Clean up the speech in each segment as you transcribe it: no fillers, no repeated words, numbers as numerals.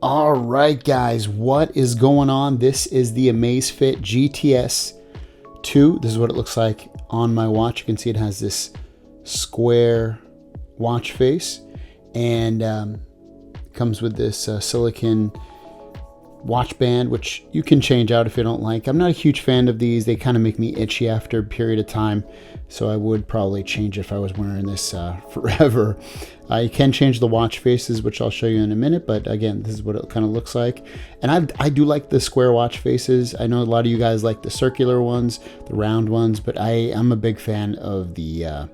All right, guys, what is going on? This is the Amazfit GTS 2. This is what it looks like on my watch. You can see it has this square watch face, and comes with this silicone watch band, which you can change out if you don't like. I'm not a huge fan of these. They kind of make me itchy after a period of time, so I would probably change if I was wearing this forever. You can change the watch faces, which I'll show you in a minute, but again, this is what it kind of looks like. And I do like the square watch faces. I know a lot of you guys like the circular ones, the round ones, but I'm a big fan of the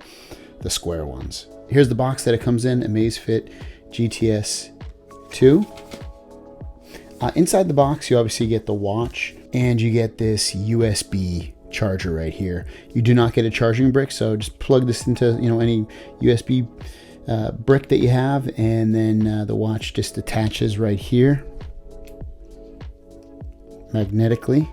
square ones. Here's the box that it comes in, Amazfit GTS 2. Inside the box, you obviously get the watch, and you get this USB charger right here. You do not get a charging brick, so just plug this into any USB brick that you have, and then the watch just attaches right here magnetically,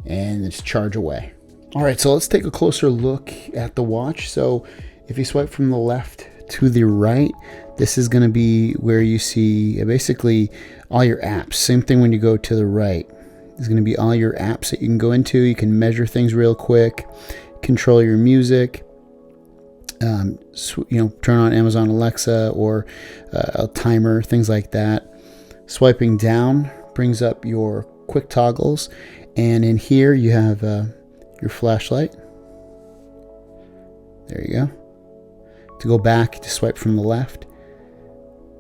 and it's charge away. All right, so let's take a closer look at the watch. So if you swipe from the left to the right, this is going to be where you see basically all your apps. Same thing when you go to the right. There's going to be all your apps that you can go into. You can measure things real quick, control your music, turn on Amazon Alexa or a timer, things like that. Swiping down brings up your quick toggles, and in here you have your flashlight. There you go. To go back, to swipe from the left.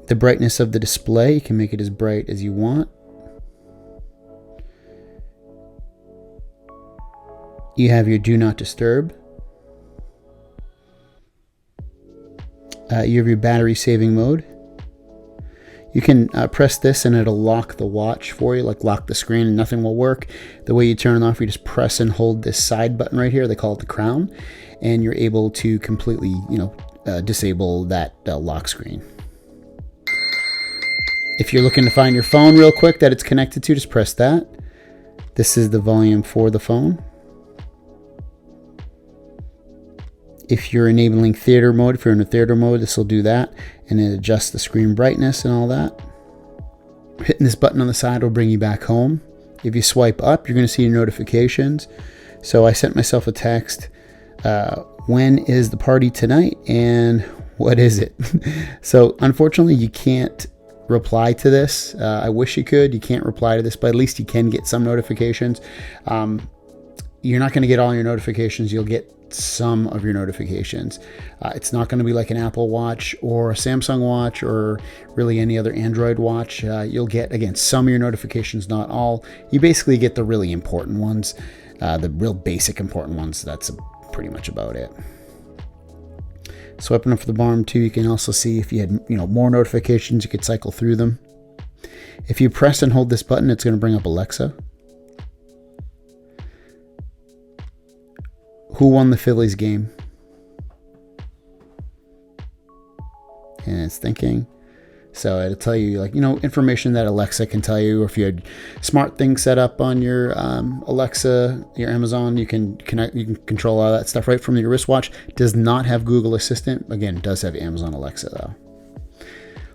The brightness of the display, you can make it as bright as you want. You have your do not disturb. You have your battery saving mode. You can press this and it'll lock the watch for you, like lock the screen, and nothing will work. The way you turn it off, you just press and hold this side button right here. They call it the crown, and you're able to completely, disable that lock screen. If you're looking to find your phone real quick that it's connected to, just press that. This is the volume for the phone. If you're enabling theater mode, if you're in a theater mode, this will do that, and it adjusts the screen brightness and all that. Hitting this button on the side will bring you back home. If you swipe up, you're going to see your notifications. So I sent myself a text. When is the party tonight, and what is it? So unfortunately, you can't reply to this. I wish you could. You can't reply to this, but at least you can get some notifications. You're not going to get all your notifications. You'll get some of your notifications. It's not going to be like an Apple Watch or a Samsung Watch or really any other Android watch. You'll get, again, some of your notifications, not all. You basically get the really important ones, the real basic important ones. That's pretty much about it. Swiping up for the bottom too, you can also see if you had more notifications, you could cycle through them. If you press and hold this button, it's going to bring up Alexa. Who won the Phillies game? And it's thinking. So it'll tell you, information that Alexa can tell you. Or if you had smart things set up on your Alexa, your Amazon, you can control all that stuff right from your wristwatch. Does not have Google Assistant. Again, it does have Amazon Alexa though.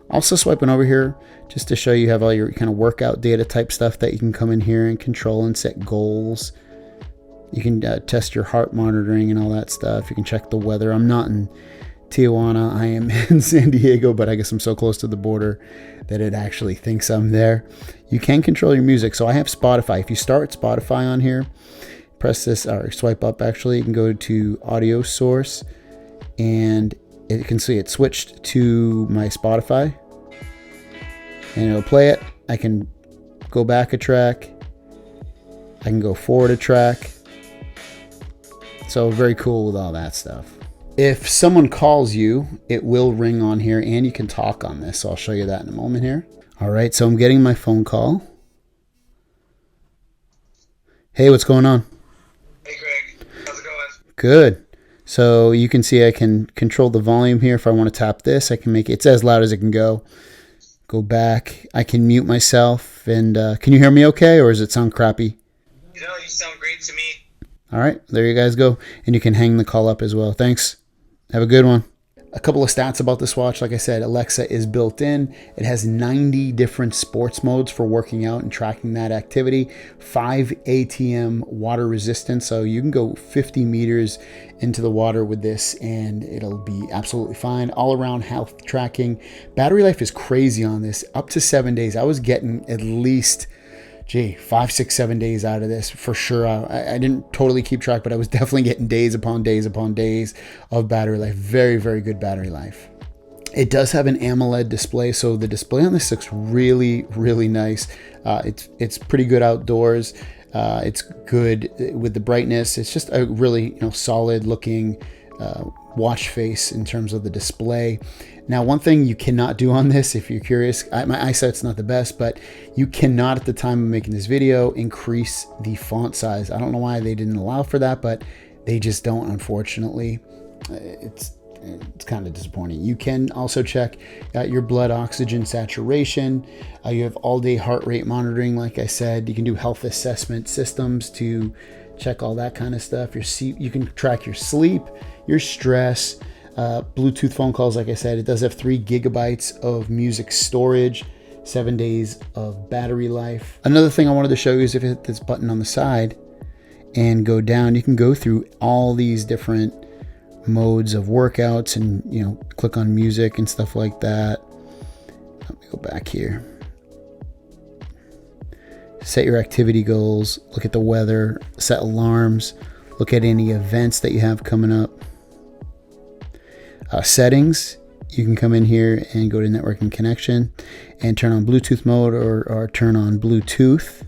Also swiping over here, just to show you have all your kind of workout data type stuff that you can come in here and control and set goals. You can test your heart monitoring and all that stuff. You can check the weather. I'm not in Tijuana. I am in San Diego, but I guess I'm so close to the border that it actually thinks I'm there. You can control your music. So I have Spotify. If you start Spotify on here, press this or swipe up actually, you can go to audio source, and you can see it switched to my Spotify, and it'll play it. I can go back a track. I can go forward a track. So very cool with all that stuff. If someone calls you, it will ring on here, and you can talk on this. So I'll show you that in a moment here. All right, so I'm getting my phone call. Hey, what's going on? Hey, Greg. How's it going? Good. So you can see I can control the volume here. If I want to tap this, I can make it's as loud as it can go. Go back. I can mute myself. And can you hear me okay, or does it sound crappy? You sound great to me. All right, there you guys go. And you can hang the call up as well. Thanks. Have a good one. A couple of stats about this watch. Like I said, Alexa is built in. It has 90 different sports modes for working out and tracking that activity. 5 ATM water resistance, so you can go 50 meters into the water with this and it'll be absolutely fine. All around health tracking. Battery life is crazy on this, up to 7 days. I was getting at least 5, 6, 7 days out of this for sure. I didn't totally keep track, but I was definitely getting days upon days upon days of battery life. Very, very good battery life. It does have an AMOLED display, so the display on this looks really, really nice. It's pretty good outdoors. It's good with the brightness. It's just a really solid looking watch face in terms of the display. Now, one thing you cannot do on this, if you're curious, my eyesight's not the best, but you cannot, at the time of making this video, increase the font size. I don't know why they didn't allow for that, but they just don't, unfortunately. It's kind of disappointing. You can also check your blood oxygen saturation. You have all-day heart rate monitoring, like I said. You can do health assessment systems to check all that kind of stuff. You can track your sleep, your stress, Bluetooth phone calls. Like I said, it does have 3 gigabytes of music storage, 7 days of battery life. Another thing I wanted to show you is if you hit this button on the side and go down, you can go through all these different modes of workouts and click on music and stuff like that. Let me go back here. Set your activity goals, look at the weather, set alarms, look at any events that you have coming up. Settings, you can come in here and go to networking connection and turn on Bluetooth mode or turn on Bluetooth.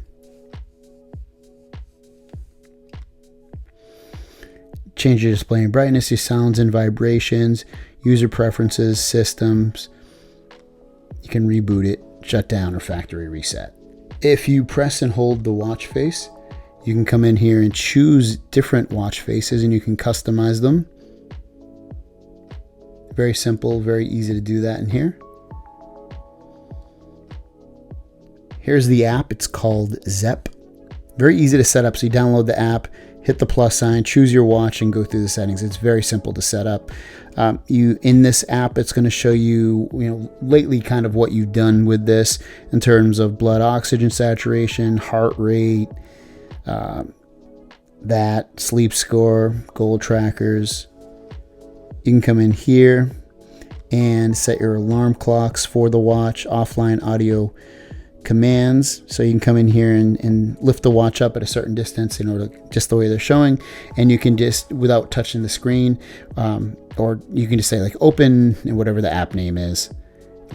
Change your display and brightness, your sounds and vibrations, user preferences, systems. You can reboot it, shut down, or factory reset. If you press and hold the watch face, you can come in here and choose different watch faces and you can customize them. Very simple, very easy to do that in here. Here's the app. It's called Zepp. Very easy to set up. So you download the app, hit the plus sign, choose your watch, and go through the settings. It's very simple to set up. In this app, it's going to show you, lately kind of what you've done with this in terms of blood oxygen saturation, heart rate, that sleep score, goal trackers. You can come in here and set your alarm clocks for the watch, offline audio commands. So you can come in here and lift the watch up at a certain distance in order, just the way they're showing, and you can just, without touching the screen, or you can just say like open and whatever the app name is,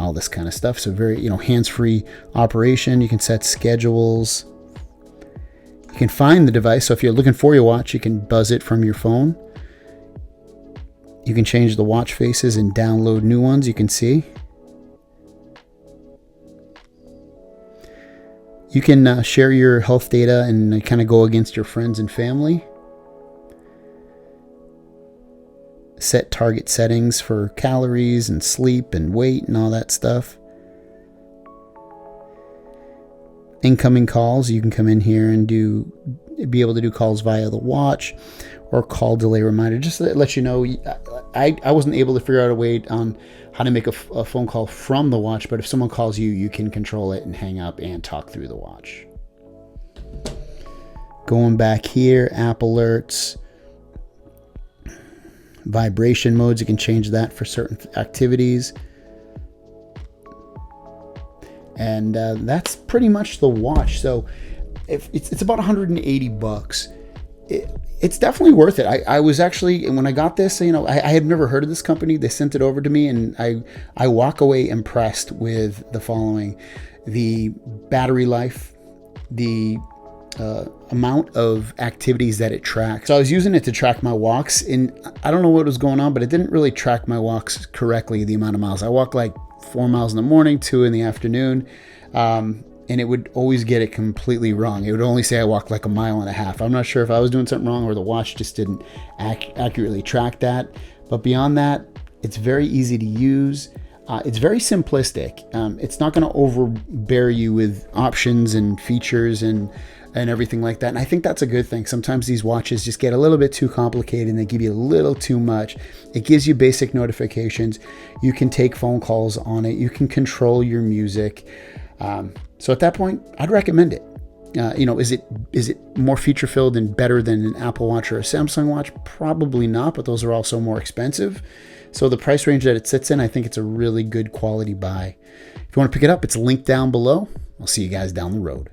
all this kind of stuff. So very hands-free operation. You can set schedules. You can find the device. So if you're looking for your watch, you can buzz it from your phone. You can change the watch faces and download new ones. You can see. You can share your health data and kind of go against your friends and family. Set target settings for calories and sleep and weight and all that stuff. Incoming calls, you can come in here and be able to do calls via the watch or call delay reminder. Just to let you know, I wasn't able to figure out a way on how to make a phone call from the watch, but if someone calls you, you can control it and hang up and talk through the watch. Going back here, app alerts, vibration modes, you can change that for certain activities. And that's pretty much the watch. So if it's about $180. It's definitely worth it. I was actually, when I got this, I had never heard of this company. They sent it over to me, and I walk away impressed with the following: the battery life, the amount of activities that it tracks. So I was using it to track my walks, and I don't know what was going on, but it didn't really track my walks correctly, the amount of miles. I walk like 4 miles in the morning, 2 in the afternoon, and it would always get it completely wrong. It would only say I walked like 1.5 miles. I'm not sure if I was doing something wrong or the watch just didn't accurately track that. But beyond that, it's very easy to use. It's very simplistic. It's not going to overbear you with options and features and and everything like that. And I think that's a good thing. Sometimes these watches just get a little bit too complicated and they give you a little too much. It gives you basic notifications. You can take phone calls on it. You can control your music. So at that point, I'd recommend it. Is it more feature filled and better than an Apple Watch or a Samsung Watch? Probably not, but those are also more expensive. So the price range that it sits in, I think it's a really good quality buy. If you want to pick it up, it's linked down below. I'll see you guys down the road.